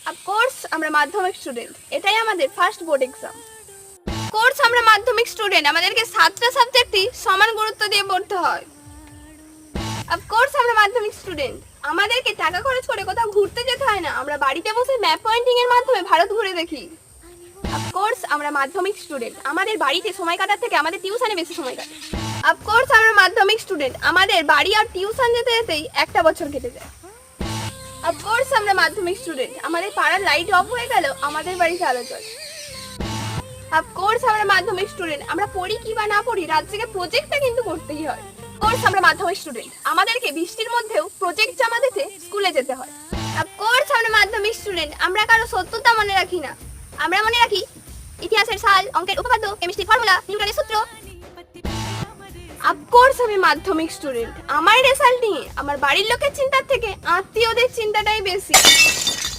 Of course আমরা মাধ্যমিক student, এটাই আমাদের ফার্স্ট বোর্ড এক্সাম। কোর্স আমরা মাধ্যমিক স্টুডেন্ট, আমাদেরকে 7টা সাবজেক্টই সমান গুরুত্ব দিয়ে পড়তে হয়। অফকোর্স আমরা মাধ্যমিক স্টুডেন্ট, আমাদেরকে টাকা খরচ করে কোথাও ঘুরতে যেতে হয় না, আমরা বাড়িতে বসে ম্যাপ পয়েন্টিং এর মাধ্যমে ভারত ঘুরে দেখি। অফকোর্স আমরা মাধ্যমিক স্টুডেন্ট, আমাদের বাড়িতে সময় কাটার থেকে আমাদের টিউশনে বেশি সময় কাটে। অফকোর্স আমরা মাধ্যমিক স্টুডেন্ট, আমাদের বাড়ি আর টিউশন যেতে যেতেই একটা বছর কেটে যায়। অফকোর্স আমরা মাধ্যমিক স্টুডেন্ট, আমাদের পাড়ার লাইট অফ হয়ে গেল আমাদের বাড়িতে আলো জ্বলে। অফকোর্স আমরা মাধ্যমিক স্টুডেন্ট, আমরা পড়ি কি বা না পড়ি রাত জেগে প্রজেক্টটা কিন্তু করতেই হয়। অফকোর্স আমরা মাধ্যমিক স্টুডেন্ট, আমাদেরকে বৃষ্টির মধ্যেও প্রজেক্ট জমা দিতে স্কুলে যেতে হয়। অফকোর্স আমরা মাধ্যমিক স্টুডেন্ট, আমরা কারো সত্যতা মনে রাখি না, আমরা মনে রাখি ইতিহাসের সাল, অঙ্কের উপপাদ্য, কেমিস্ট্রি ফর্মুলা, নিউটনের সূত্র। অফকোর্স আমি মাধ্যমিক স্টুডেন্ট, আমার রেজাল্ট নিয়ে আমার বাড়ির লোকের চিন্তার থেকে আত্মীয়দের চিন্তাটাই বেশি।